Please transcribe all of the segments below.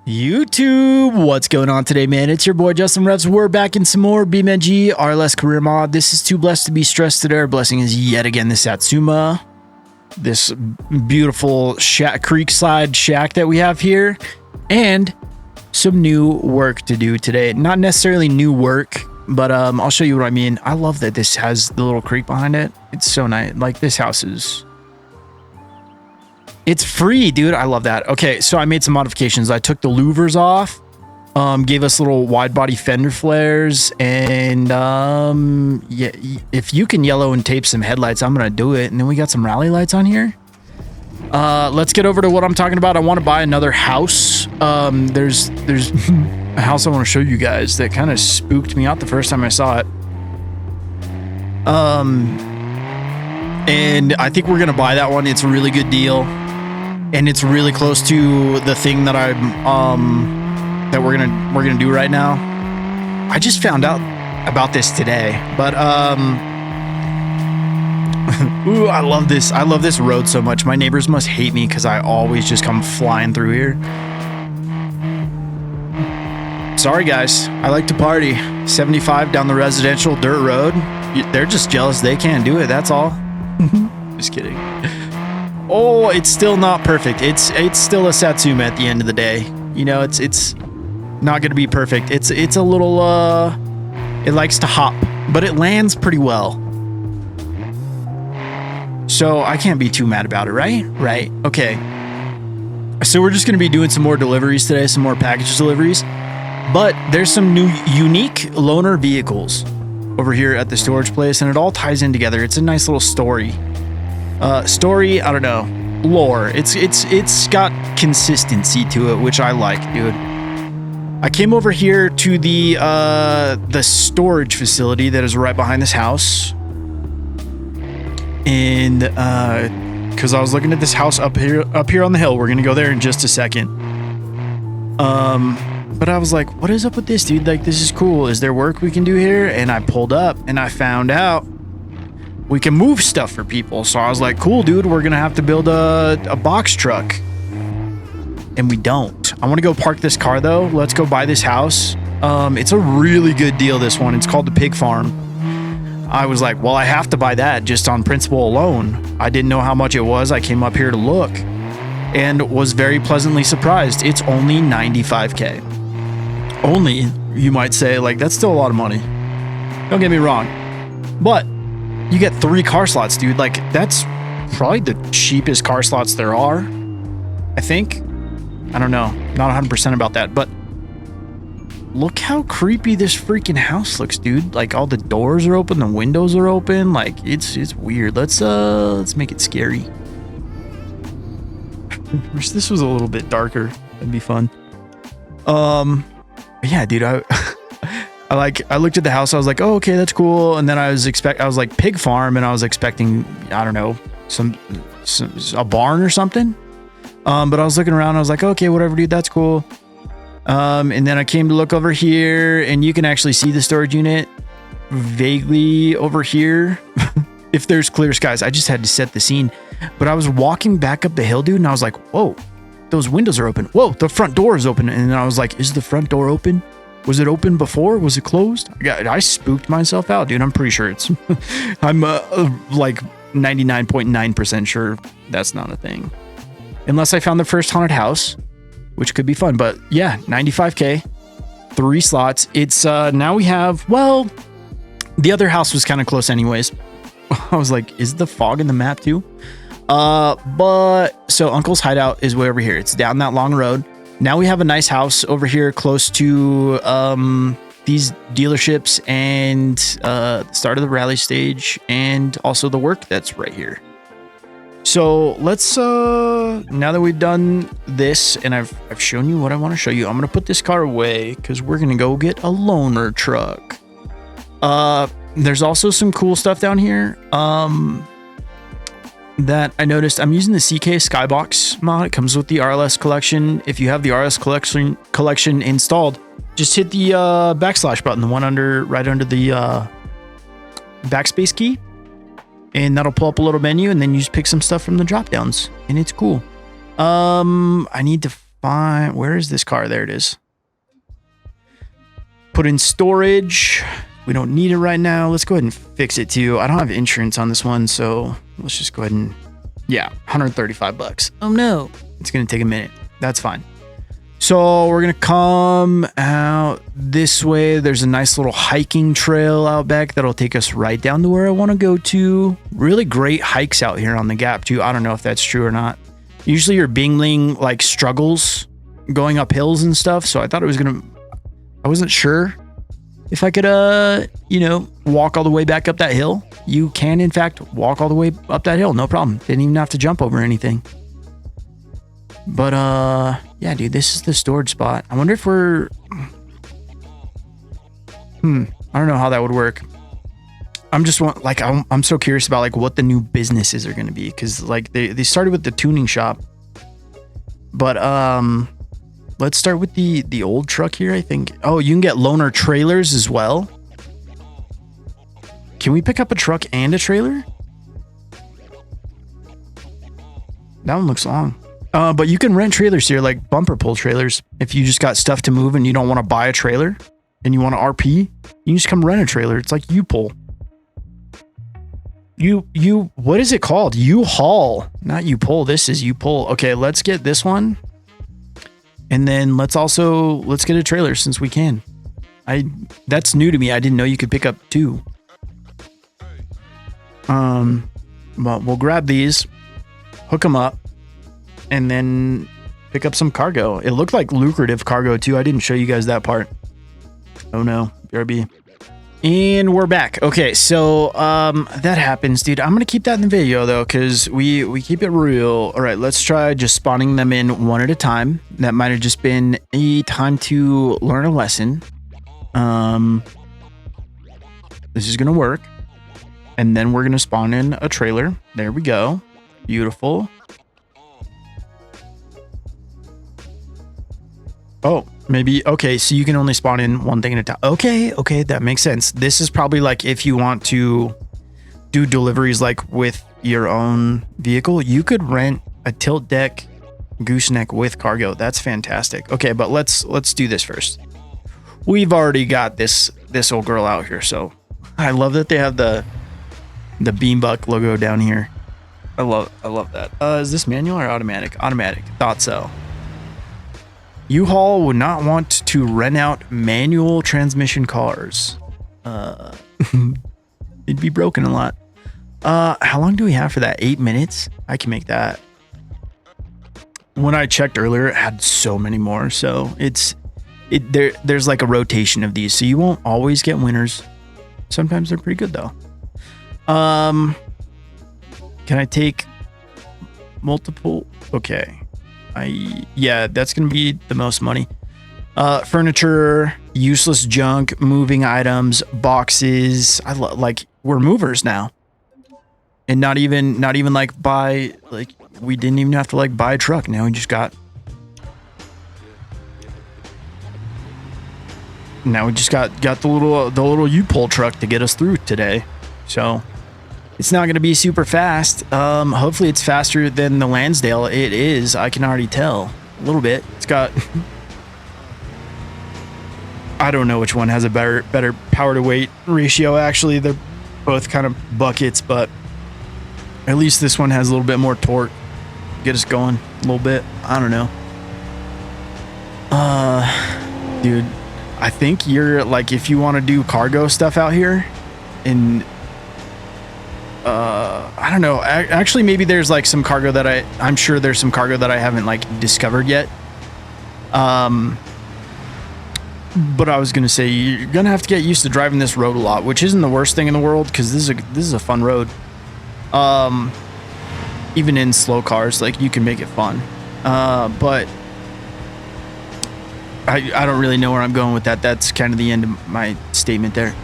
YouTube, what's going on today, man? It's your boy Justin Revs. We're back in some more BeamNG RLS Career Mod. This is Too Blessed to Be Stressed today. Our blessing is yet again the Satsuma, this beautiful creekside shack that we have here, and some new work to do today. Not necessarily new work, but I'll show you what I mean. I love that this has the little creek behind it. It's so nice. Like, this house is... It's free, dude. I love that. Okay, so I made some modifications. I took the louvers off, gave us little wide body fender flares, and yeah, if you can yellow and tape some headlights, I'm gonna do it. And then we got some rally lights on here. Let's get over to what I'm talking about. I want to buy another house. There's a house I want to show you guys that kind of spooked me out the first time I saw it. And I think we're gonna buy that one. It's a really good deal. And it's really close to the thing that we're gonna do right now. I just found out about this today, but ooh, I love this. I love this road so much. My neighbors must hate me because I always just come flying through here. Sorry guys, I like to party. 75 down the residential dirt road. They're just jealous they can't do it. That's all. Just kidding. Oh, it's still not perfect. It's still a Satsuma at the end of the day. You know, it's not going to be perfect. It's a little it likes to hop, but it lands pretty well. So I can't be too mad about it, right? Right. Okay. So we're just going to be doing some more deliveries today, some more package deliveries. But there's some new unique loaner vehicles over here at the storage place, and it all ties in together. It's a nice little story. I don't know, lore. It's got consistency to it, which I like, dude. I came over here to the storage facility that is right behind this house, and because I was looking at this house up here on the hill. We're gonna go there in just a second. But I was like, what is up with this, dude? Like, this is cool. Is there work we can do here? And I pulled up and I found out we can move stuff for people. So I was like, cool, dude, we're gonna have to build a box truck. And we don't. I want to go park this car though. Let's go buy this house. It's a really good deal, this one. It's called the Pig Farm. I was like, well, I have to buy that just on principle alone. I didn't know how much it was. I came up here to look and was very pleasantly surprised. It's only 95K. Only, you might say. Like, that's still a lot of money. Don't get me wrong. But you get 3 car slots, dude. Like, that's probably the cheapest car slots there are, I think. I don't know. Not 100% about that, but look how creepy this freaking house looks, dude. Like, all the doors are open, the windows are open. Like, it's weird. Let's make it scary. Wish this was a little bit darker. That'd be fun. Yeah, dude, I looked at the house. I was like, oh, okay, that's cool. And then I was like, pig farm, and I was expecting, I don't know, a barn or something. But I was looking around. I was like, okay, whatever, dude, that's cool. And then I came to look over here, and you can actually see the storage unit vaguely over here. If there's clear skies, I just had to set the scene. But I was walking back up the hill, dude, and I was like, whoa, those windows are open. Whoa, the front door is open. And then I was like, is the front door open? Was it open before? Was it closed? I spooked myself out, dude. I'm pretty sure it's... I'm like 99.9% sure that's not a thing. Unless I found the first haunted house, which could be fun. But yeah, 95K, 3 slots. It's now we have... Well, the other house was kind of close anyways. I was like, is the fog in the map too? But so Uncle's hideout is way over here. It's down that long road. Now we have a nice house over here close to these dealerships and the start of the rally stage, and also the work that's right here. So let's now that we've done this and I've shown you what I want to show you, I'm gonna put this car away because we're gonna go get a loaner truck. There's also some cool stuff down here that I noticed. I'm using the CK Skybox mod. It comes with the RLS collection. If you have the RLS collection installed, just hit the backslash button, the one right under the backspace key, and that'll pull up a little menu, and then you just pick some stuff from the drop downs, and it's cool. I need to fine. Where is this car? There it is. Put in storage. We don't need it right now. Let's go ahead and fix it too. I don't have insurance on this one, so let's just go ahead and, yeah, 135 bucks. Oh no, it's gonna take a minute. That's fine. So we're gonna come out this way. There's a nice little hiking trail out back that'll take us right down to where I want to go to. Really great hikes out here on the Gap too. I don't know if that's true or not. Usually your Bingling like struggles going up hills and stuff. So I thought it was gonna, I wasn't sure if I could, you know, walk all the way back up that hill. You can, in fact, walk all the way up that hill. No problem. Didn't even have to jump over anything. But, yeah, dude, this is the storage spot. I wonder if we're... I don't know how that would work. I'm just like, I'm so curious about like what the new businesses are going to be. Cause like they started with the tuning shop, but, let's start with the old truck here, I think. Oh, you can get loaner trailers as well. Can we pick up a truck and a trailer? That one looks long. But you can rent trailers here, like bumper pull trailers. If you just got stuff to move and you don't want to buy a trailer and you want to RP, you can just come rent a trailer. It's like U-Pull. What is it called? U-Haul, not U-Pull. This is U-Pull. Okay, let's get this one. And then let's get a trailer since we can. That's new to me. I didn't know you could pick up two. But we'll grab these, hook them up, and then pick up some cargo. It looked like lucrative cargo too. I didn't show you guys that part. Oh no, BRB. And we're back. Okay, so that happens, dude. I'm gonna keep that in the video though, because we keep it real. All right, let's try just spawning them in one at a time. That might have just been a time to learn a lesson. This is gonna work. And then we're gonna spawn in a trailer. There we go. Beautiful. Oh, maybe. Okay, so you can only spawn in one thing at a time. Okay, that makes sense. This is probably like if you want to do deliveries like with your own vehicle, you could rent a tilt deck gooseneck with cargo. That's fantastic. Okay, but let's do this first. We've already got this old girl out here, so I love that they have the Beambuck logo down here. I love that. Is this manual or automatic? Automatic. Thought so. U-Haul would not want to rent out manual transmission cars. It'd be broken a lot. How long do we have for that? 8 minutes? I can make that. When I checked earlier, it had so many more. So there's like a rotation of these. So you won't always get winners. Sometimes they're pretty good though. Can I take multiple? Okay. Yeah, that's gonna be the most money. Furniture, useless junk, moving items, boxes. Like we're movers now, and not even like buy, like we didn't even have to like buy a truck. Now we just got. Now we just got the little U-Pull truck to get us through today. So it's not going to be super fast. Hopefully it's faster than the Lansdale. It is. I can already tell a little bit. It's got, I don't know which one has a better power to weight ratio. Actually, they're both kind of buckets, but at least this one has a little bit more torque. Get us going a little bit. I don't know. Dude, I think you're like, if you want to do cargo stuff out here in, I don't know. Actually, maybe there's like some cargo that I'm sure there's some cargo that I haven't like discovered yet. But I was gonna say you're gonna have to get used to driving this road a lot, which isn't the worst thing in the world because this is a fun road. Even in slow cars, like you can make it fun. But I don't really know where I'm going with that. That's kind of the end of my statement there.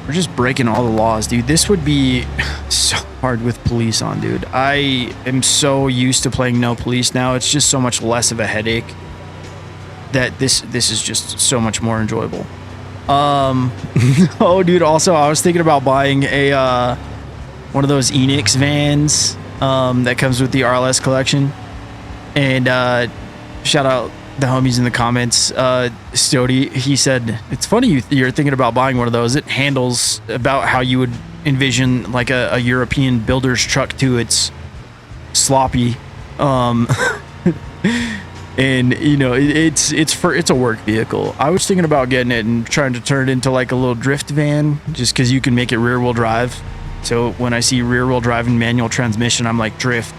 We're just breaking all the laws, dude. This would be so hard with police on, dude. I am so used to playing no police now. It's just so much less of a headache that this is just so much more enjoyable. Oh, dude. Also, I was thinking about buying a one of those Enix vans that comes with the RLS collection. And shout out the homies in the comments. Stody, he said, it's funny you're thinking about buying one of those. It handles about how you would envision like a European builder's truck too. It's sloppy. And you know, it's a work vehicle. I was thinking about getting it and trying to turn it into like a little drift van, just because you can make it rear wheel drive. So when I see rear wheel drive and manual transmission, I'm like, drift.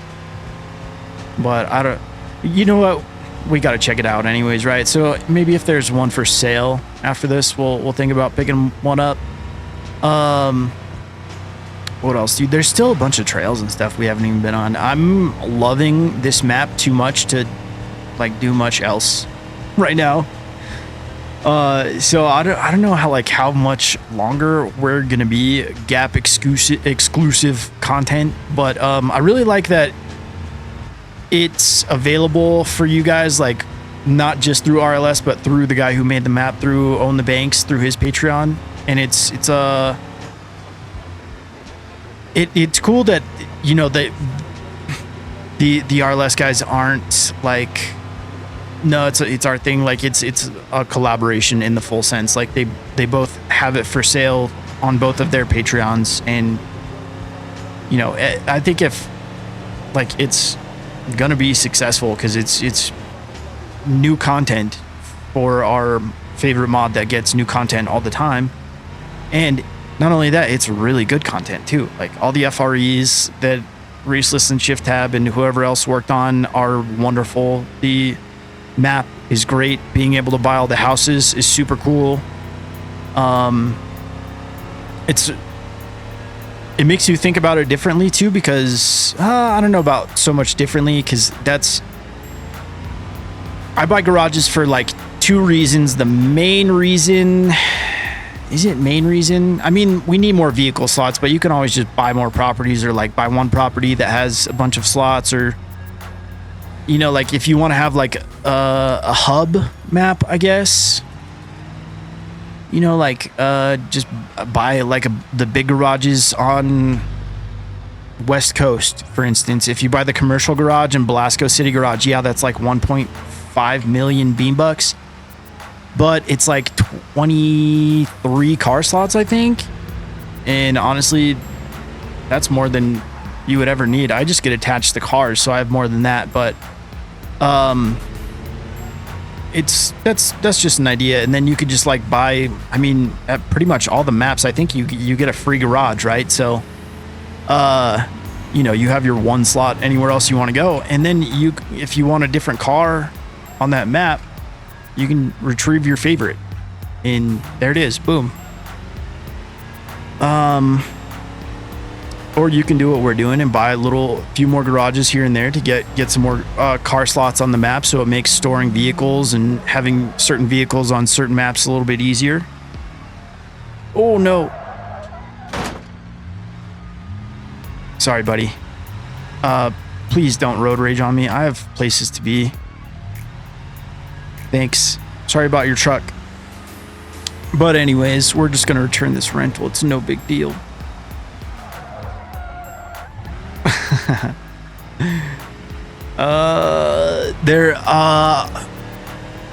But I don't, you know what, we got to check it out anyways, right? So maybe if there's one for sale after this, we'll think about picking one up. What else, dude? There's still a bunch of trails and stuff we haven't even been on. I'm loving this map too much to like do much else right now. So I don't know how much longer we're gonna be Gap exclusive content, but I really like that it's available for you guys, like not just through RLS but through the guy who made the map, through Own the Banks, through his Patreon. And it's cool that, you know, that the RLS guys aren't like, no, it's our thing. Like it's a collaboration in the full sense. Like they both have it for sale on both of their Patreons. And you know, I think if like it's gonna be successful because it's new content for our favorite mod that gets new content all the time. And not only that, it's really good content too. Like all the FREs that Raceless and Shift Tab and whoever else worked on are wonderful. The map is great. Being able to buy all the houses is super cool. It makes you think about it differently too, because I don't know about so much differently, because I buy garages for like two reasons. The main reason, is it main reason? I mean, we need more vehicle slots, but you can always just buy more properties, or like buy one property that has a bunch of slots, or you know, like if you want to have like a hub map, I guess, you know, like just buy like the big garages on West Coast, for instance. If you buy the commercial garage in Belasco City Garage, yeah, that's like 1.5 million beam bucks, but it's like 23 car slots, I think. And honestly, that's more than you would ever need. I just get attached to cars, so I have more than that. But that's just an idea. And then you could just like buy, I mean, at pretty much all the maps, I think you get a free garage, right? So you know, you have your one slot anywhere else you want to go, and then if you want a different car on that map, you can retrieve your favorite, and there it is, boom. Or you can do what we're doing and buy a few more garages here and there to get some more car slots on the map, so it makes storing vehicles and having certain vehicles on certain maps a little bit easier. Oh no. Sorry, buddy. Please don't road rage on me. I have places to be. Thanks. Sorry about your truck. But anyways, we're just gonna return this rental. It's no big deal.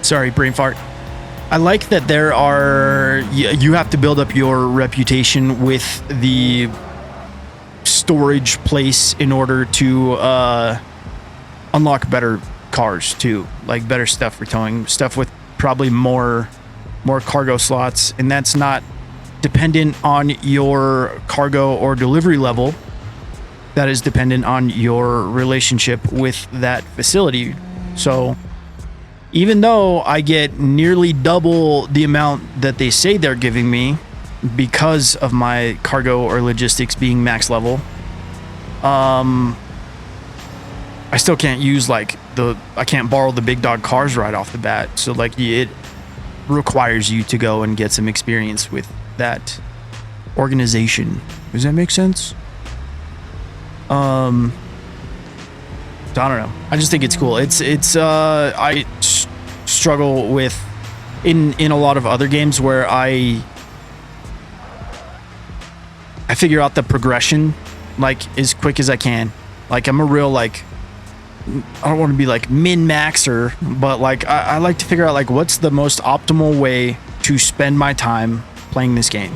Sorry, brain fart. I like that there are, you have to build up your reputation with the storage place in order to unlock better cars too, like better stuff for towing, stuff with probably more cargo slots, and that's not dependent on your cargo or delivery level. That is dependent on your relationship with that facility. So even though I get nearly double the amount that they say they're giving me because of my cargo or logistics being max level, I still can't use I can't borrow the big dog cars right off the bat. So like it requires you to go and get some experience with that organization. Does that make sense? I don't know. I just think it's cool. I struggle with in a lot of other games where I figure out the progression like as quick as I can, Like I'm a real like, I don't want to be like min-maxer, but like I like to figure out like what's the most optimal way to spend my time playing this game.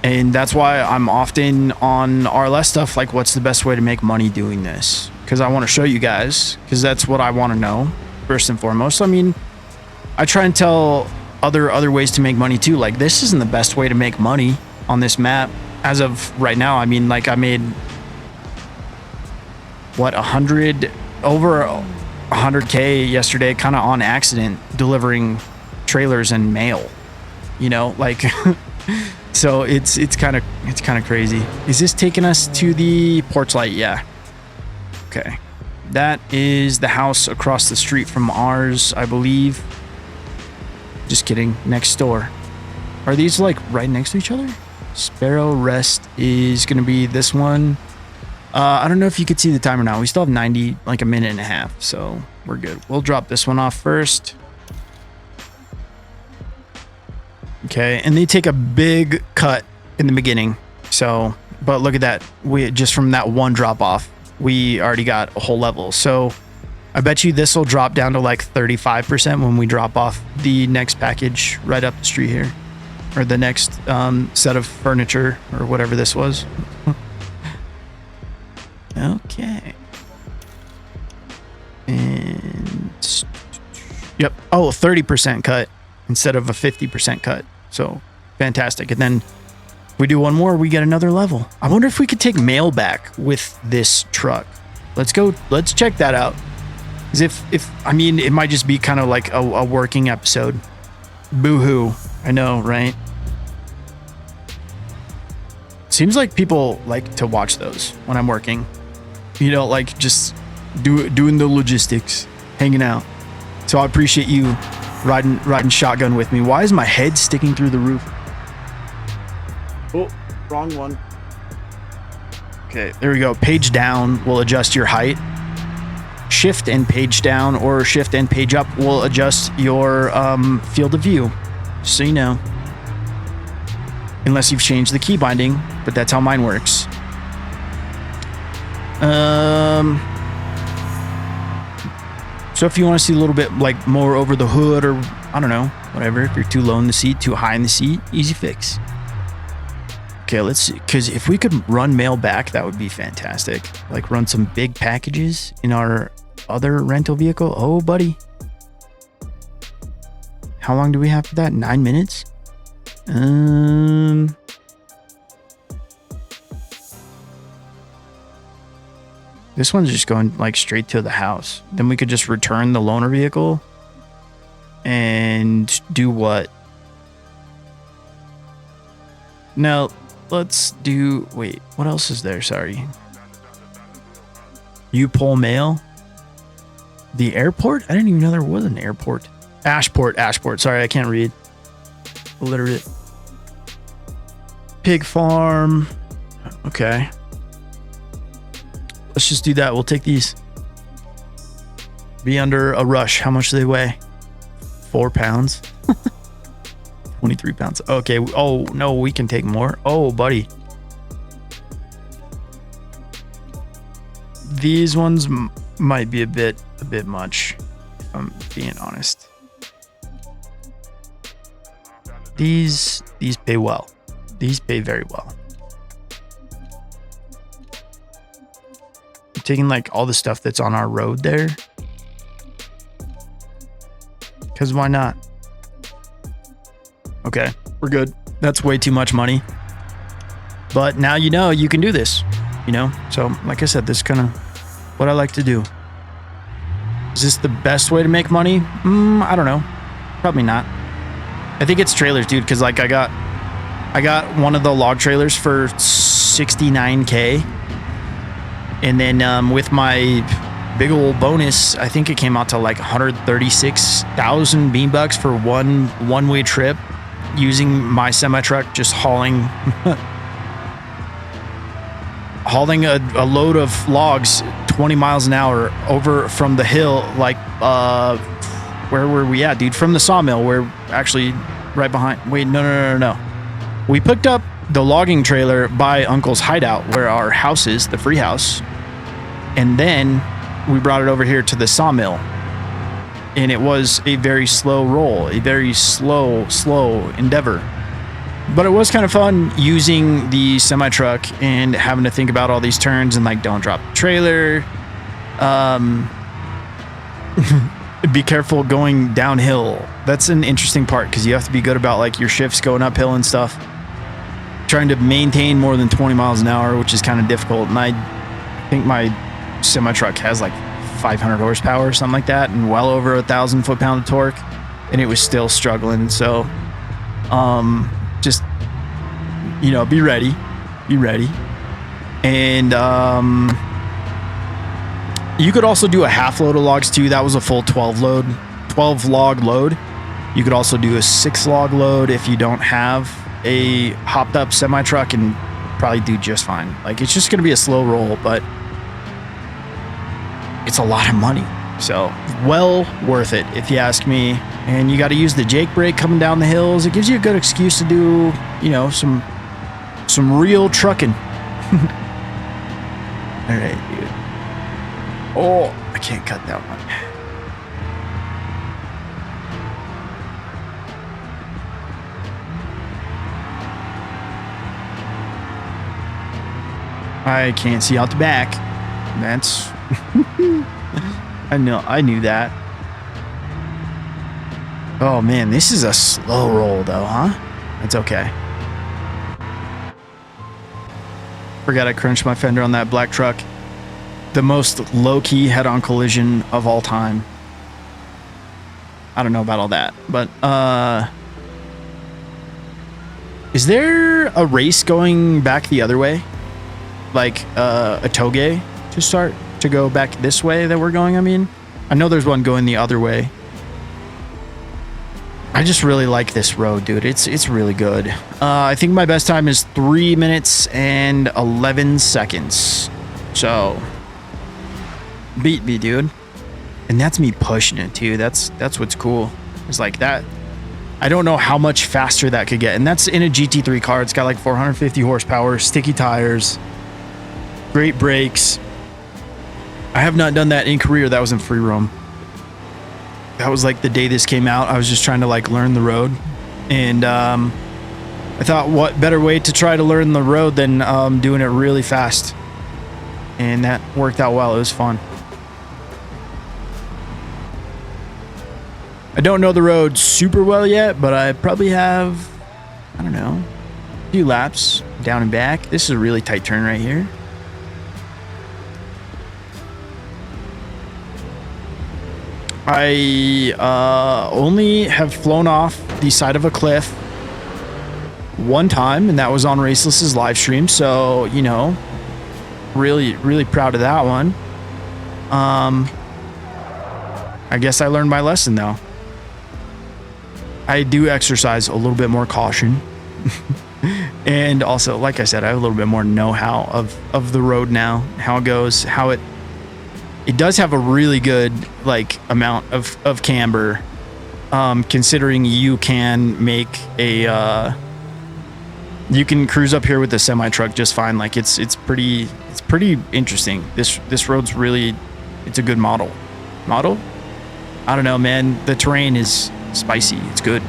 And that's why I'm often on RLS stuff, like what's the best way to make money doing this? Because I want to show you guys, because that's what I want to know first and foremost. I mean, I try and tell other ways to make money too. Like this isn't the best way to make money on this map as of right now. I mean, like I made what, over 100K yesterday, kind of on accident, delivering trailers and mail, you know, like so it's kind of crazy. Is this taking us to the porch light? Yeah. Okay, that is the house across the street from ours, I believe. Just kidding, next door. Are these like right next to each other? Sparrow Rest is gonna be this one. I don't know if you could see the timer now. We still have 90, like a minute and a half, so we're good. We'll drop this one off first. Okay, and they take a big cut in the beginning. So, but look at that. We just from that one drop off, we already got a whole level. So I bet you this will drop down to like 35% when we drop off the next package right up the street here, or the next set of furniture or whatever this was. Okay. And yep. Oh, 30% cut instead of a 50% cut. So fantastic. And then if we do one more, we get another level. I wonder if we could take mail back with this truck. Let's go. Let's check that out. As if I mean, it might just be kind of like a working episode. Boo-hoo. I know, right? Seems like people like to watch those when I'm working. You know, like just doing the logistics, hanging out. So I appreciate you riding shotgun with me. Why is my head sticking through the roof? Oh, wrong one. Okay, there we go. Page down will adjust your height. Shift and page down or shift and page up will adjust your field of view. Just so you know. Unless you've changed the key binding, but that's how mine works. So if you want to see a little bit like more over the hood, or I don't know, whatever, if you're too low in the seat, too high in the seat, easy fix. Okay, let's see, because if we could run mail back, that would be fantastic. Like run some big packages in our other rental vehicle. Oh, buddy. How long do we have for that? 9 minutes? This one's just going like straight to the house. Then we could just return the loaner vehicle and do what? No, let's do, wait, what else is there? Sorry. You pull mail? The airport? I didn't even know there was an airport. Ashport. Sorry, I can't read. Illiterate. Pig farm. Okay. Let's just do that. We'll take these. Be under a rush. How much do they weigh? 4 pounds. 23 pounds. Okay. Oh, no, we can take more. Oh, buddy. These ones might be a bit much, if I'm being honest. These pay well. These pay very well. I'm taking like all the stuff that's on our road there. Because why not? Okay, we're good. That's way too much money. But now you know you can do this, you know? So like I said, this is kind of what I like to do. Is this the best way to make money? I don't know. Probably not. I think it's trailers, dude, because like I got one of the log trailers for 69K. And then with my big old bonus, I think it came out to like 136,000 bean bucks for one-way trip using my semi-truck, just hauling a load of logs 20 miles an hour over from the hill, like where were we at, dude? From the sawmill. We're actually right behind. Wait, no. We picked up the logging trailer by Uncle's hideout, where our house is, the free house. And then we brought it over here to the sawmill. And it was a very slow roll, a very slow endeavor. But it was kind of fun using the semi-truck and having to think about all these turns and like, don't drop the trailer. Be careful going downhill. That's an interesting part because you have to be good about like your shifts going uphill and stuff. Trying to maintain more than 20 miles an hour, which is kind of difficult. And I think my semi-truck has like 500 horsepower or something like that and well over 1,000 foot-pound of torque, and it was still struggling. So just, you know, be ready and you could also do a half load of logs too. That was a full 12 log load. You could also do a 6 log load if you don't have a hopped up semi truck, and probably do just fine. Like, it's just going to be a slow roll, but it's a lot of money. So well worth it if you ask me. And you got to use the Jake brake coming down the hills. It gives you a good excuse to do, you know, some real trucking. All right, dude. Oh, I can't cut that one. I can't see out the back. That's I knew that. Oh man, this is a slow roll though, huh? That's okay. Forgot I crunched my fender on that black truck. The most low-key head-on collision of all time. I don't know about all that, but is there a race going back the other way? Like a toge to go back this way that we're going? I mean, I know there's one going the other way. I just really like this road, dude. It's really good. I think my best time is 3 minutes and 11 seconds. So beat me, dude. And that's me pushing it too. That's what's cool. It's like that. I don't know how much faster that could get. And that's in a GT3 car. It's got like 450 horsepower, sticky tires, great brakes. I have not done that in career. That was in free roam. That was like the day this came out. I was just trying to like learn the road. And I thought, what better way to try to learn the road than doing it really fast. And that worked out well. It was fun. I don't know the road super well yet, but I probably have, I don't know, a few laps down and back. This is a really tight turn right here. I only have flown off the side of a cliff one time, and that was on Raceless's live stream. So, you know, really proud of that one. I guess I learned my lesson though. I do exercise a little bit more caution. And also, like I said, I have a little bit more know-how of the road now, how it goes, how it does have a really good like amount of camber, considering you can make a you can cruise up here with the semi truck just fine. Like it's pretty interesting. This road's really, it's a good model. I don't know, man. The terrain is spicy. It's good.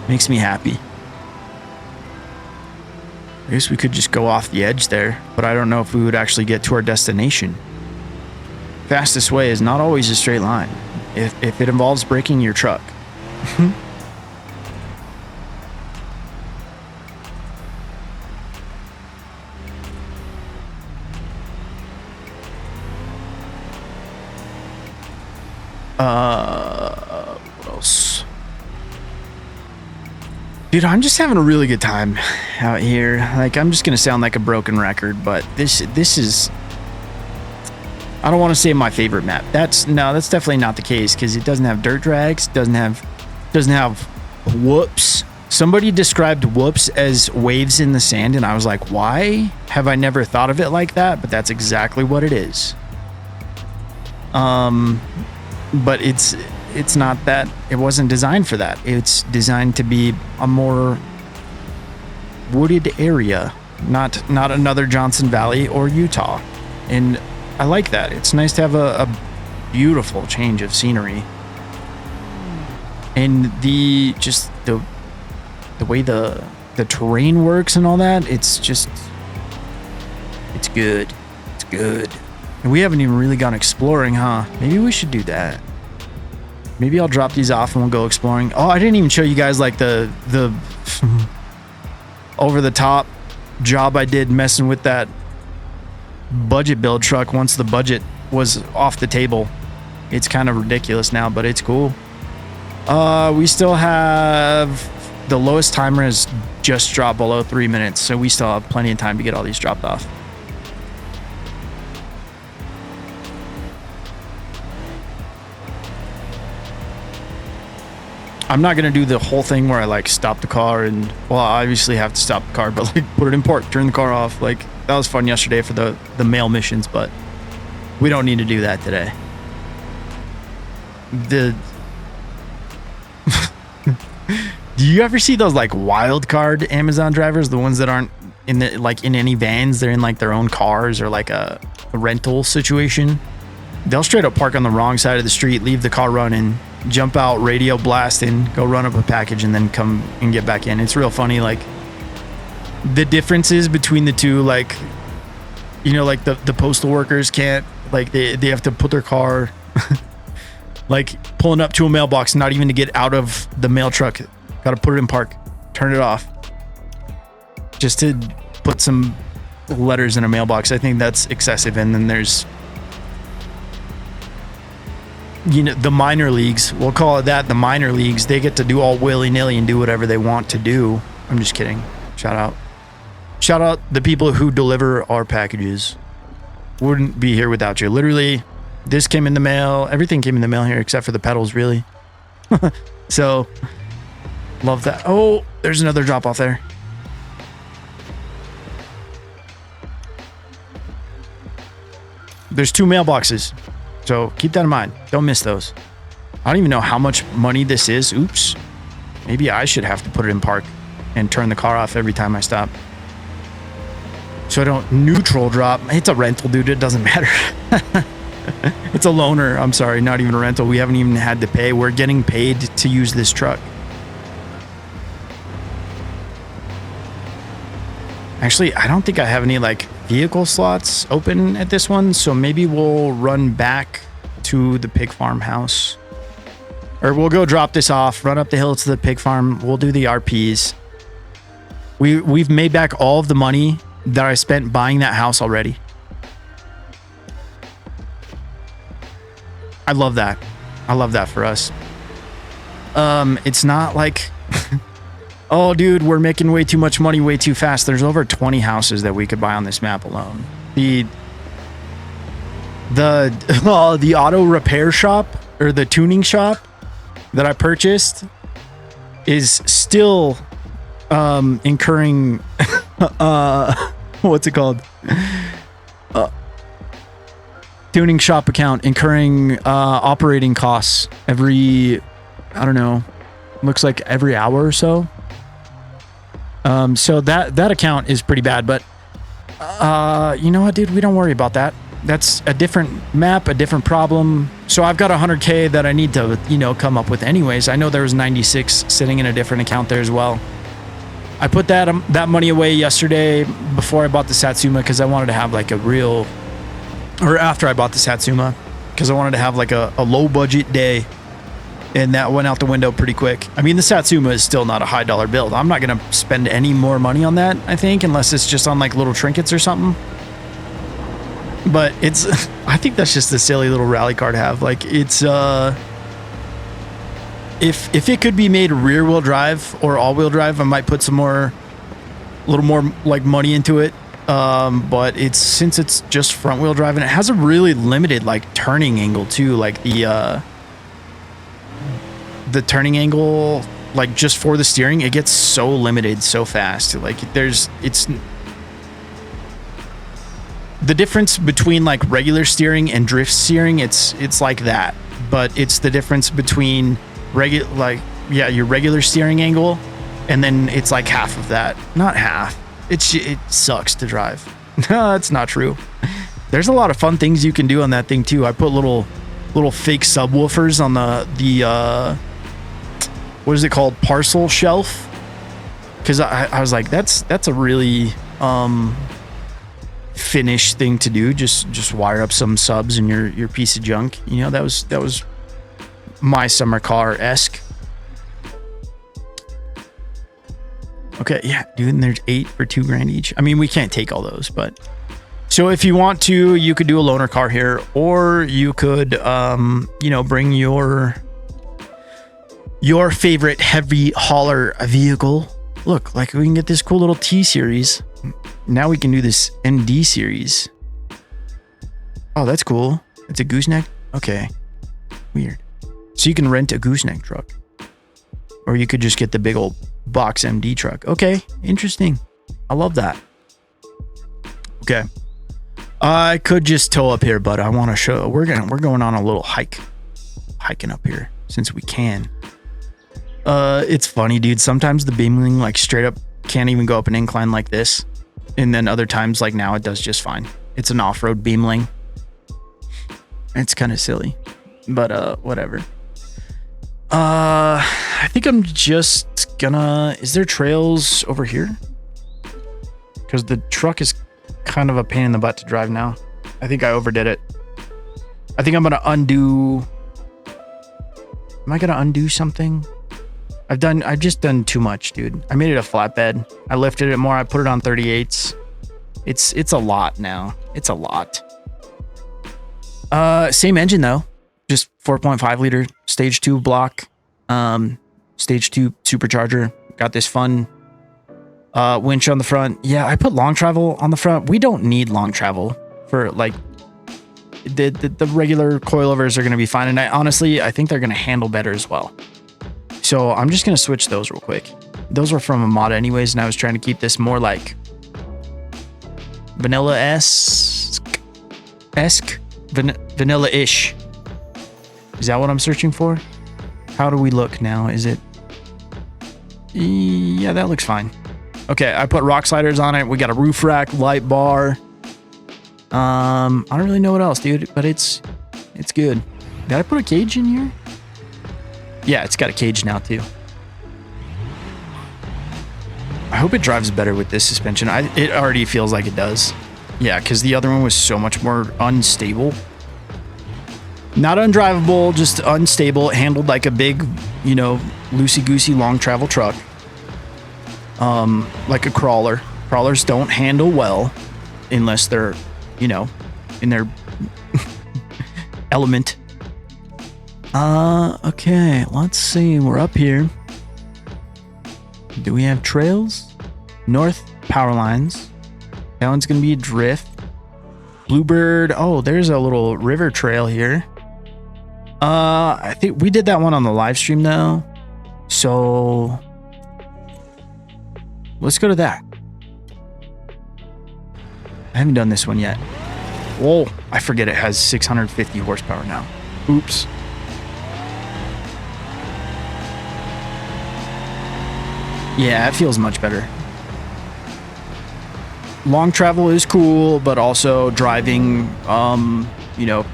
Makes me happy. I guess we could just go off the edge there, but I don't know if we would actually get to our destination. Fastest way is not always a straight line if it involves breaking your truck. What else? Dude, I'm just having a really good time out here. Like, I'm just gonna sound like a broken record, but this is, I don't want to say my favorite map. That's definitely not the case, because it doesn't have dirt drags, doesn't have whoops. Somebody described whoops as waves in the sand, and I was like, why have I never thought of it like that? But that's exactly what it is. But it's not that. It wasn't designed for that. It's designed to be a more wooded area, not another Johnson Valley or Utah. And I like that. It's nice to have a beautiful change of scenery. And the way the terrain works and all that, it's good. It's good. And we haven't even really gone exploring, huh? Maybe we should do that. Maybe I'll drop these off and we'll go exploring. Oh, I didn't even show you guys like the over the top job I did messing with that budget build truck once the budget was off the table. It's kind of ridiculous now, but it's cool. We still have the lowest timer has just dropped below 3 minutes, so we still have plenty of time to get all these dropped off. I'm not gonna do the whole thing where I like stop the car and, well, I obviously have to stop the car, but like put it in park, turn the car off. Like that was fun yesterday for the mail missions, but we don't need to do that today. Do you ever see those like wild card Amazon drivers, the ones that aren't in the, like in any vans, they're in like their own cars or like a rental situation? They'll straight up park on the wrong side of the street, leave the car running, jump out, radio blasting, go run up a package, and then come and get back in. It's real funny, like the differences between the two. Like, you know, like the postal workers can't, like they have to put their car like pulling up to a mailbox, not even to get out of the mail truck, gotta put it in park, turn it off just to put some letters in a mailbox. I think that's excessive. And then there's, you know, the minor leagues, we'll call it that, the minor leagues, they get to do all willy-nilly and do whatever they want to do. I'm just kidding. Shout out the people who deliver our packages. Wouldn't be here without you. Literally, this came in the mail, everything came in the mail here except for the pedals, really. So love that. Oh, there's another drop off there. There's 2 mailboxes. So keep that in mind. Don't miss those. I don't even know how much money this is. Oops. Maybe I should have to put it in park and turn the car off every time I stop, so I don't neutral drop. It's a rental, dude. It doesn't matter. It's a loaner. I'm sorry, not even a rental. We haven't even had to pay. We're getting paid to use this truck. Actually, I don't think I have any like vehicle slots open at this one, so maybe we'll run back to the pig farm house, or we'll go drop this off, run up the hill to the pig farm. We'll do the RPs. We've made back all of the money that I spent buying that house already. I love that. I love that for us. It's not like oh, dude, we're making way too much money way too fast. There's over 20 houses that we could buy on this map alone. The auto repair shop, or the tuning shop that I purchased, is still incurring what's it called? Tuning shop account incurring operating costs every, I don't know, looks like every hour or so. So that account is pretty bad, but you know what, dude, we don't worry about that. That's a different map, a different problem. So I've got 100K that I need to, you know, come up with anyways. I know there was 96 sitting in a different account there as well. I put that money away yesterday before I bought the Satsuma, because I wanted to have like a real, or after I bought the Satsuma, because I wanted to have like a low budget day. And that went out the window pretty quick. I mean, the Satsuma is still not a high dollar build. I'm not going to spend any more money on that, I think, unless it's just on like little trinkets or something. But it's, I think that's just a silly little rally car to have. Like, it's, if it could be made rear wheel drive or all wheel drive, I might put a little more like money into it. But since it's just front wheel drive, and it has a really limited like turning angle too, like the turning angle, like just for the steering, it gets so limited so fast. Like it's the difference between like regular steering and drift steering. It's like that, but it's the difference between your regular steering angle, and then it's like half of that. Not half. It sucks to drive. No, that's not true. There's a lot of fun things you can do on that thing too. I put little fake subwoofers on the what is it called, parcel shelf, because I was like, that's a really finished thing to do. Just wire up some subs in your piece of junk. You know, that was my summer car-esque. Okay, yeah, dude, and there's 8 for $2,000 each. I mean, we can't take all those, but so if you want to, you could do a loaner car here, or you could, you know, bring your favorite heavy hauler vehicle. Look, like we can get this cool little T series. Now we can do this ND series. Oh, that's cool. It's a gooseneck. Okay, weird. So you can rent a gooseneck truck, or you could just get the big old box MD truck. Okay, interesting. I love that. Okay. I could just tow up here, but I want to show we're going on a little hiking up here since we can. It's funny, dude. Sometimes the BeamNG like straight up can't even go up an incline like this, and then other times like now it does just fine. It's an off-road BeamNG. It's kind of silly, but whatever. I think I'm just gonna. Is there trails over here? Because the truck is kind of a pain in the butt to drive now. I think I overdid it. I think I'm gonna undo. Am I gonna undo something? I've just done too much, dude. I made it a flatbed. I lifted it more. I put it on 38s. It's a lot now. It's a lot. Same engine though. Just 4.5 liter stage 2 block. Stage 2 supercharger. Got this fun winch on the front. Yeah, I put long travel on the front. We don't need long travel for like the regular coilovers are going to be fine. And I think they're going to handle better as well. So I'm just going to switch those real quick. Those were from a mod anyways, and I was trying to keep this more like vanilla-esque, vanilla-ish. Is that what I'm searching for? How do we look now? Is it? Yeah, that looks fine. Okay, I put rock sliders on it. We got a roof rack, light bar. I don't really know what else, dude, but it's good. Did I put a cage in here? Yeah, it's got a cage now too. I hope it drives better with this suspension. It already feels like it does. Yeah, because the other one was so much more unstable. Not undrivable, just unstable. It handled like a big, you know, loosey-goosey long travel truck. Like a crawler. Crawlers don't handle well unless they're, you know, in their element. Okay, let's see. We're up here. Do we have trails? North power lines. That one's gonna be a drift. Bluebird. Oh, there's a little river trail here. I think we did that one on the live stream though. So let's go to that. I haven't done this one yet. Whoa, I forget it has 650 horsepower now. Oops. Yeah, it feels much better. Long travel is cool, but also driving, you know,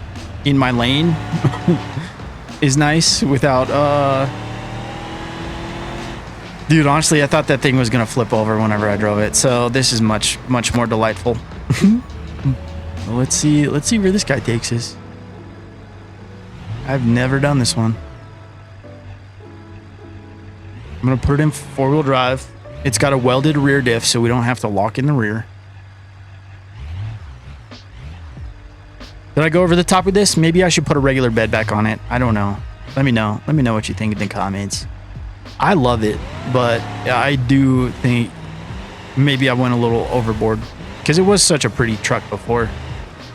in my lane is nice without, dude, honestly, I thought that thing was going to flip over whenever I drove it. So this is much more delightful. Well, let's see where this guy takes us. I've never done this one. I'm going to put it in 4-wheel drive. It's got a welded rear diff, so we don't have to lock in the rear. Did I go over the top with this? Maybe I should put a regular bed back on it. I don't know. Let me know. Let me know what you think in the comments. I love it, but I do think maybe I went a little overboard because it was such a pretty truck before,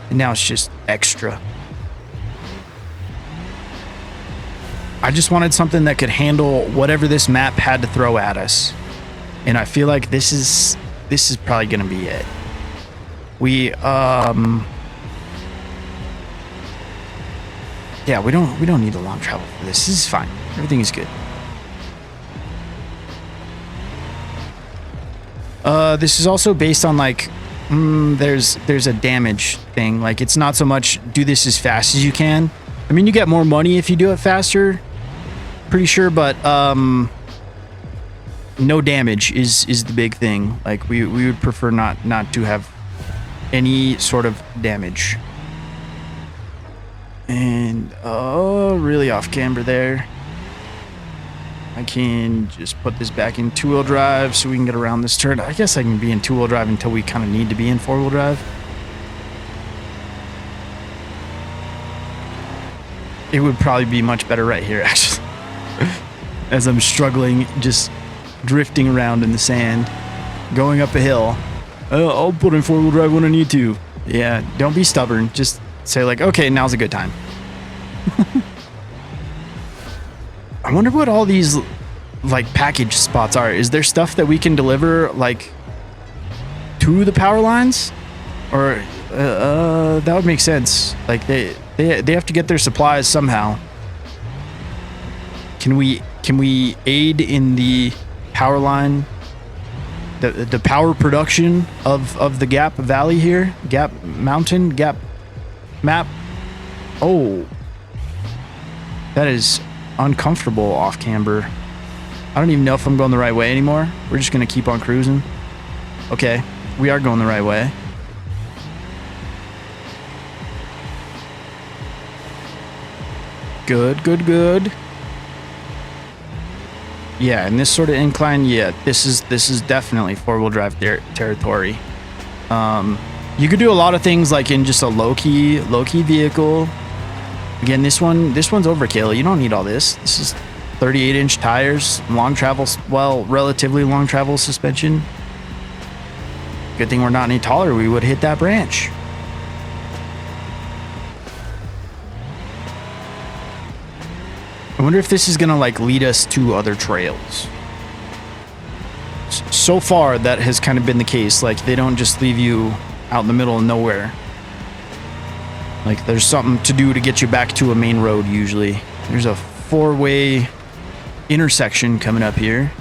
and now it's just extra. I just wanted something that could handle whatever this map had to throw at us. And I feel like this is probably going to be it. We yeah, we don't need a long travel for this. This is fine. Everything is good. This is also based on like there's a damage thing. Like, it's not so much do this as fast as you can. I mean, you get more money if you do it faster, pretty sure, but no damage is the big thing. Like, we would prefer not to have any sort of damage. And really off camber there. I can just put this back in two-wheel drive so we can get around this turn. I guess I can be in two-wheel drive until we kind of need to be in four-wheel drive. It would probably be much better right here, actually. As I'm struggling, just drifting around in the sand, going up a hill. I'll put in four-wheel drive when I need to. Yeah, don't be stubborn. Just say like, okay, now's a good time. I wonder what all these like package spots are. Is there stuff that we can deliver like to the power lines? Or that would make sense. Like they have to get their supplies somehow. Can we aid in the power line, the power production of the Gap Valley here? Gap Mountain, Gap Map. Oh, that is uncomfortable off camber. I don't even know if I'm going the right way anymore. We're just gonna keep on cruising. Okay, we are going the right way. Good, good, good. Yeah, and this sort of incline, yeah, this is definitely four-wheel drive territory. You could do a lot of things like in just a low-key vehicle. Again, this one's overkill. You don't need all this. This is 38-inch tires, long travel, well, relatively long travel suspension. Good thing we're not any taller. We would hit that branch. I wonder if this is gonna like lead us to other trails. So far, that has kind of been the case. Like, they don't just leave you out in the middle of nowhere. Like, there's something to do to get you back to a main road usually. There's a four-way intersection coming up here.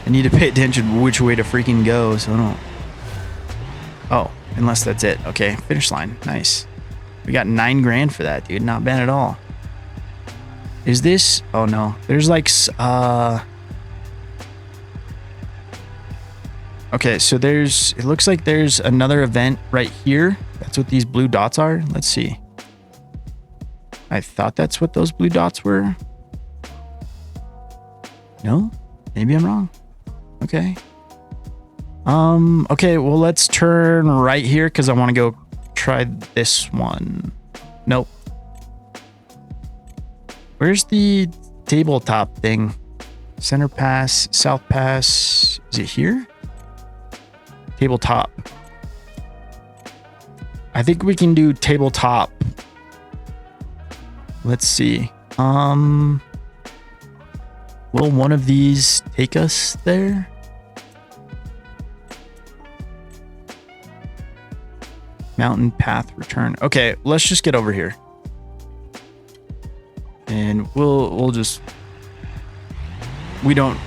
I need to pay attention which way to freaking go, so I don't... Oh, unless that's it. Okay, finish line. Nice. We got 9 grand for that, dude. Not bad at all. Is this... Oh, no. There's like... Okay, so there's... It looks like there's another event right here. That's what these blue dots are. Let's see. I thought that's what those blue dots were. No? Maybe I'm wrong. Okay. Okay, well, let's turn right here because I want to go try this one. Nope. Where's the tabletop thing? Center pass, south pass. Is it here? Tabletop. I think we can do tabletop. Let's see. Will one of these take us there? Mountain path return. Okay, let's just get over here. And we'll just... We don't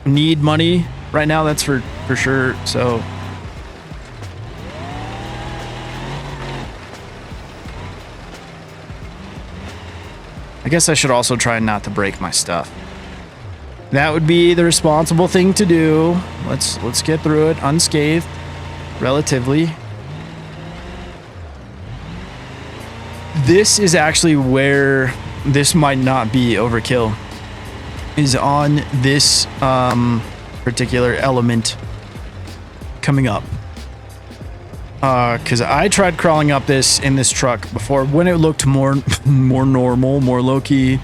need money right now, that's for sure, so... I guess I should also try not to break my stuff. That would be the responsible thing to do. Let's get through it unscathed, relatively. This is actually where this might not be overkill. Is on this particular element coming up. Because I tried crawling up this in this truck before when it looked more normal, more low-key,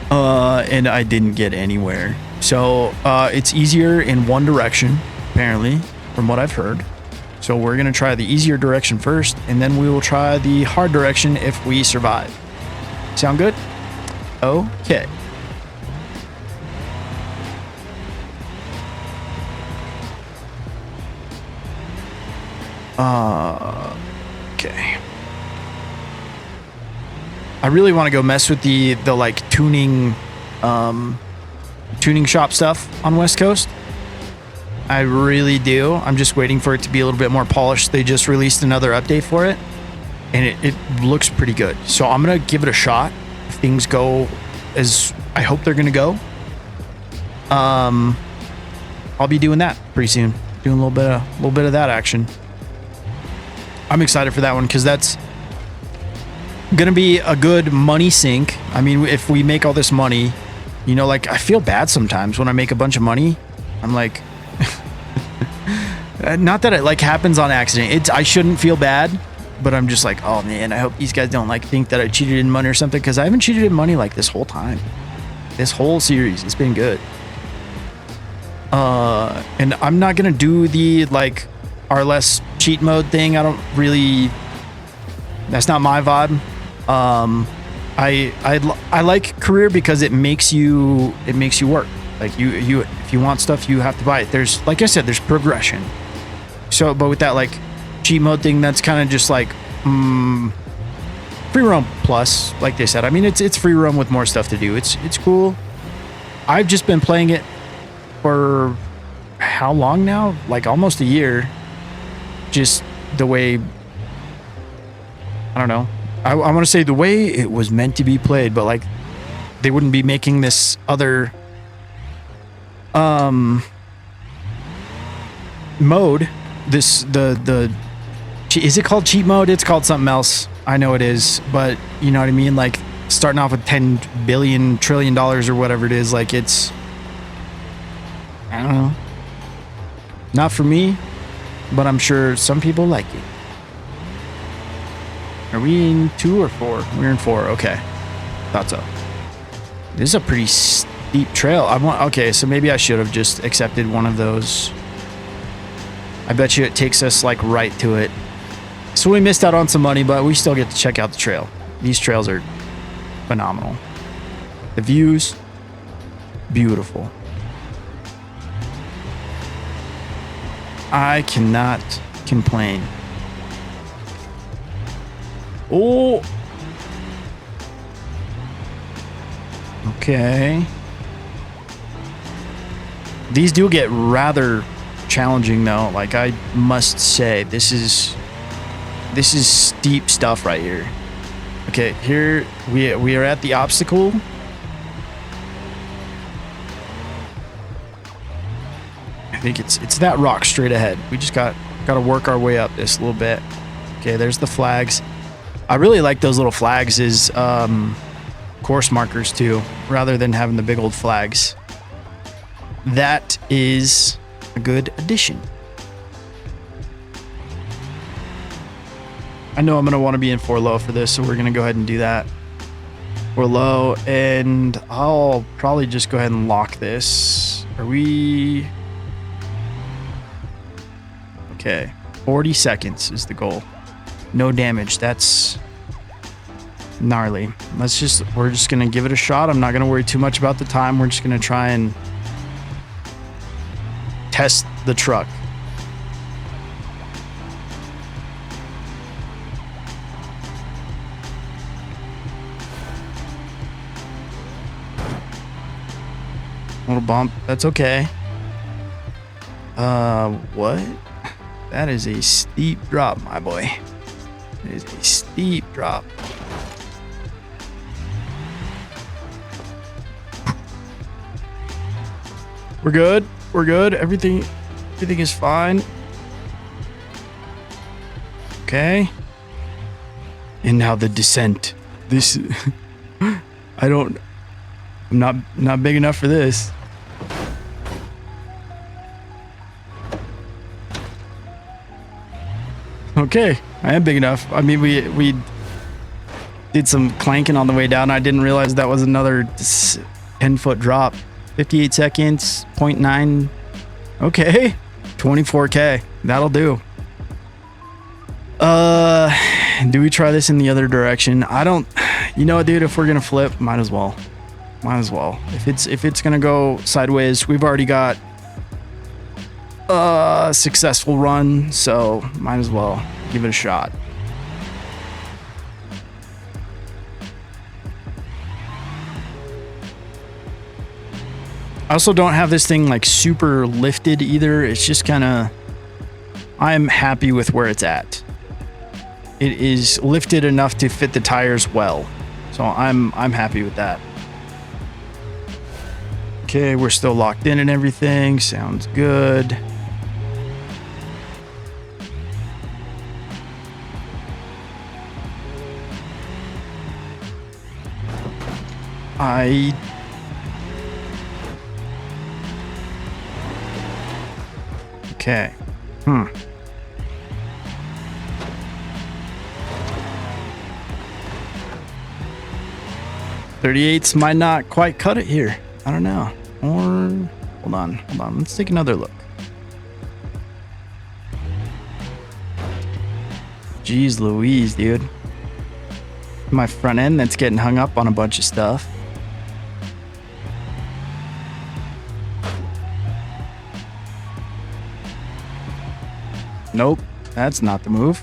and I didn't get anywhere. So it's easier in one direction, apparently, from what I've heard. So we're gonna try the easier direction first, and then we will try the hard direction if we survive. Sound good? Okay. Okay. I really want to go mess with the like tuning shop stuff on West Coast. I really do. I'm just waiting for it to be a little bit more polished. They just released another update for it, and it looks pretty good. So I'm gonna give it a shot. If things go as I hope they're gonna go, I'll be doing that pretty soon. Doing a little bit of that action. I'm excited for that one because that's gonna be a good money sink. I mean, if we make all this money, you know, like I feel bad sometimes when I make a bunch of money. I'm like, not that it like happens on accident. I shouldn't feel bad, but I'm just like, oh man, I hope these guys don't like think that I cheated in money or something, because I haven't cheated in money like this whole time. This whole series, it's been good. And I'm not gonna do the like RLS cheat mode thing. I don't really. That's not my vibe. I like career because it makes you work. Like you if you want stuff, you have to buy it. There's, like I said, there's progression. So, but with that like cheat mode thing, that's kind of just like free roam plus, like they said. I mean, it's free roam with more stuff to do. It's cool. I've just been playing it for how long now? Like almost a year. Just the way, I don't know. I want to say the way it was meant to be played, but like they wouldn't be making this other mode. This is it called cheat mode? It's called something else. I know it is, but you know what I mean? Like starting off with 10 billion trillion dollars or whatever it is, like it's, I don't know. Not for me, but I'm sure some people like it. Are we in 2 or 4? We're in 4. Okay. Thought so. This is a pretty steep trail. Okay, so maybe I should have just accepted one of those. I bet you it takes us like right to it. So we missed out on some money, but we still get to check out the trail. These trails are phenomenal. The views, beautiful. I cannot complain. Oh. Okay. These do get rather challenging though. Like I must say, this is steep stuff right here. Okay, here we are at the obstacle. I think it's that rock straight ahead. We just got to work our way up this a little bit. Okay, there's the flags. I really like those little flags as course markers too, rather than having the big old flags. That is a good addition. I know I'm going to want to be in 4 low for this, so we're going to go ahead and do that. 4 low, and I'll probably just go ahead and lock this. Are we... Okay, 40 seconds is the goal. No damage. That's gnarly. We're just going to give it a shot. I'm not going to worry too much about the time. We're just going to try and test the truck. Little bump. That's okay. What? That is a steep drop, my boy. It is a steep drop. We're good. We're good. Everything is fine. Okay. And now the descent. This I'm not big enough for this. Okay, I am big enough. I mean, we did some clanking on the way down. I didn't realize that was another 10-foot drop. 58 seconds, 0.9. Okay, 24K. That'll do. Do we try this in the other direction? I don't. You know what, dude? If we're gonna flip, might as well. Might as well. If it's gonna go sideways, we've already got a successful run, so might as well give it a shot. I also don't have this thing like super lifted either. It's just kind of, I'm happy with where it's at. It is lifted enough to fit the tires well. So I'm happy with that. Okay, we're still locked in and everything. Sounds good. Okay. 38s might not quite cut it here. I don't know. Or hold on. Let's take another look. Jeez Louise, dude. My front end that's getting hung up on a bunch of stuff. Nope, that's not the move.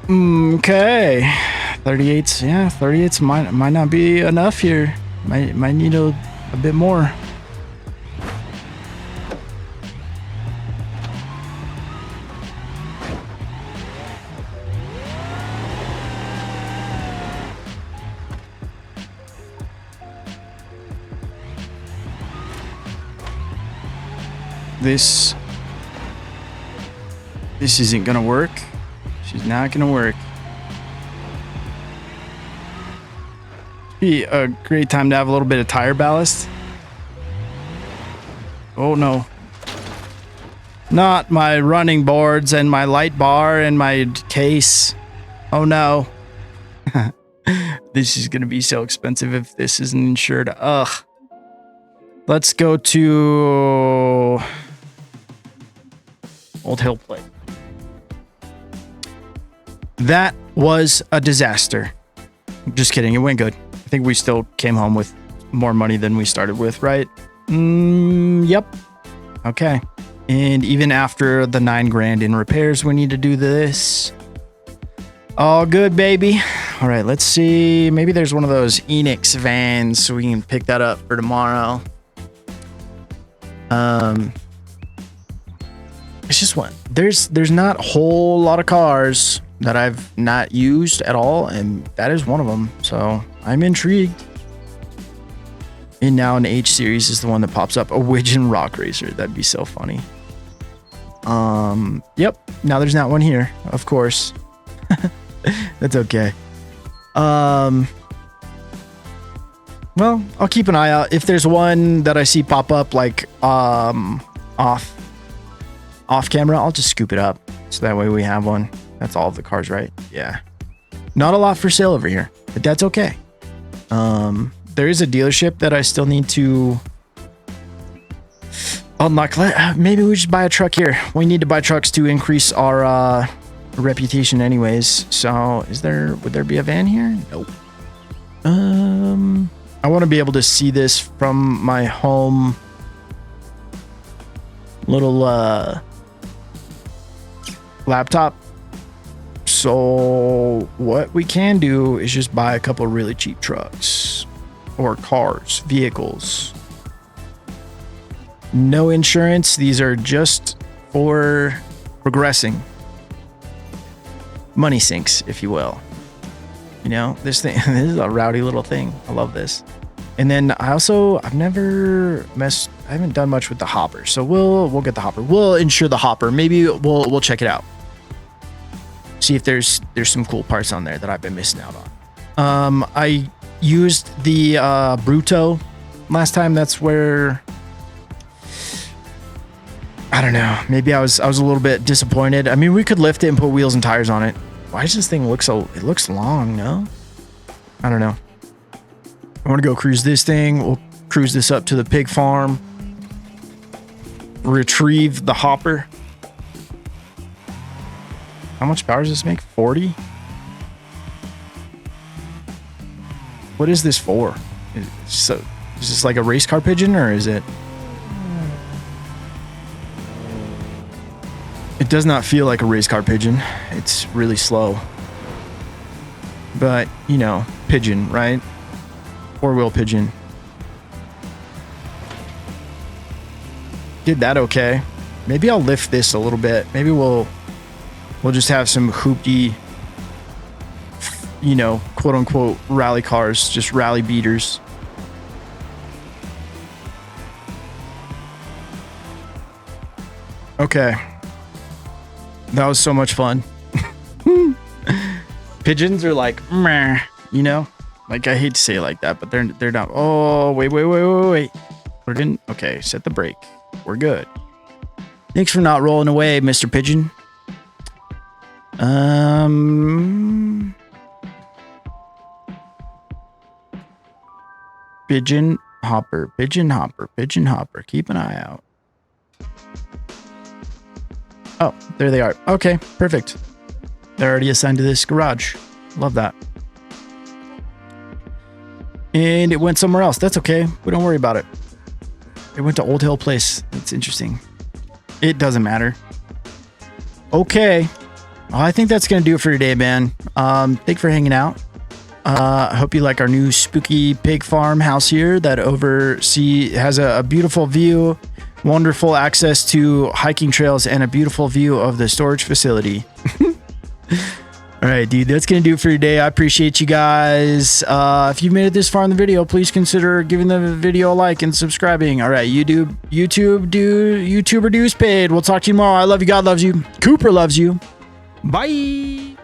Okay, 38s. Yeah, 38s might not be enough here. Might need a bit more. This isn't gonna work. She's not gonna work. Be a great time to have a little bit of tire ballast. Oh no. Not my running boards and my light bar and my case. Oh no. This is gonna be so expensive if this isn't insured. Ugh. Let's go to Old Hill Plate. That was a disaster. Just kidding, it went good. I think we still came home with more money than we started with, right? Yep. Okay. And even after the $9 grand in repairs, we need to do this. All good, baby. All right, let's see. Maybe there's one of those Enix vans so we can pick that up for tomorrow. It's just one. There's not a whole lot of cars that I've not used at all, and that is one of them. So I'm intrigued. And now an H series is the one that pops up. A Widgeon Rock Racer. That'd be so funny. Yep. Now there's not one here, of course. That's okay. Well, I'll keep an eye out. If there's one that I see pop up like off camera, I'll just scoop it up. So that way we have one. That's all of the cars, right? Yeah. Not a lot for sale over here, but that's okay. There is a dealership that I still need to unlock. Maybe we should buy a truck here. We need to buy trucks to increase our reputation anyways. So would there be a van here? Nope. I want to be able to see this from my home little laptop. So what we can do is just buy a couple really cheap trucks or cars, vehicles. No insurance. These are just for progressing. Money sinks, if you will. You know, this thing, this is a rowdy little thing. I love this. And then I haven't done much with the hopper. So we'll get the hopper. We'll insure the hopper. Maybe we'll check it out. See if there's some cool parts on there that I've been missing out on. I used the Bruto last time. That's where, I don't know. Maybe I was a little bit disappointed. I mean, we could lift it and put wheels and tires on it. Why does this thing look it looks long, no? I don't know. I want to go cruise this thing. We'll cruise this up to the pig farm. Retrieve the hopper. How much power does this make? 40? What is this for? Is this like a race car pigeon, or is it? It does not feel like a race car pigeon. It's really slow. But, you know, pigeon, right? Four-wheel pigeon. did that okay. Maybe I'll lift this a little bit. Maybe we'll just have some hoopty, you know, quote unquote rally cars, just rally beaters. Okay. That was so much fun. Pigeons are like, meh, you know, like I hate to say it like that, but they're not. Oh, wait. We're good. Okay, set the brake. We're good. Thanks for not rolling away, Mr. Pigeon. Pigeon hopper. Keep an eye out. Oh, there they are. Okay, perfect. They're already assigned to this garage. Love that. And it went somewhere else. That's okay. We don't worry about it. It went to Old Hill Place. That's interesting. It doesn't matter. Okay. Well, I think that's going to do it for today, man. Thank you for hanging out. I hope you like our new spooky pig farm house here that has a beautiful view, wonderful access to hiking trails, and a beautiful view of the storage facility. All right, dude, that's going to do it for today. I appreciate you guys. If you've made it this far in the video, please consider giving the video a like and subscribing. All right, YouTuber dues paid. We'll talk to you tomorrow. I love you. God loves you. Cooper loves you. Bye.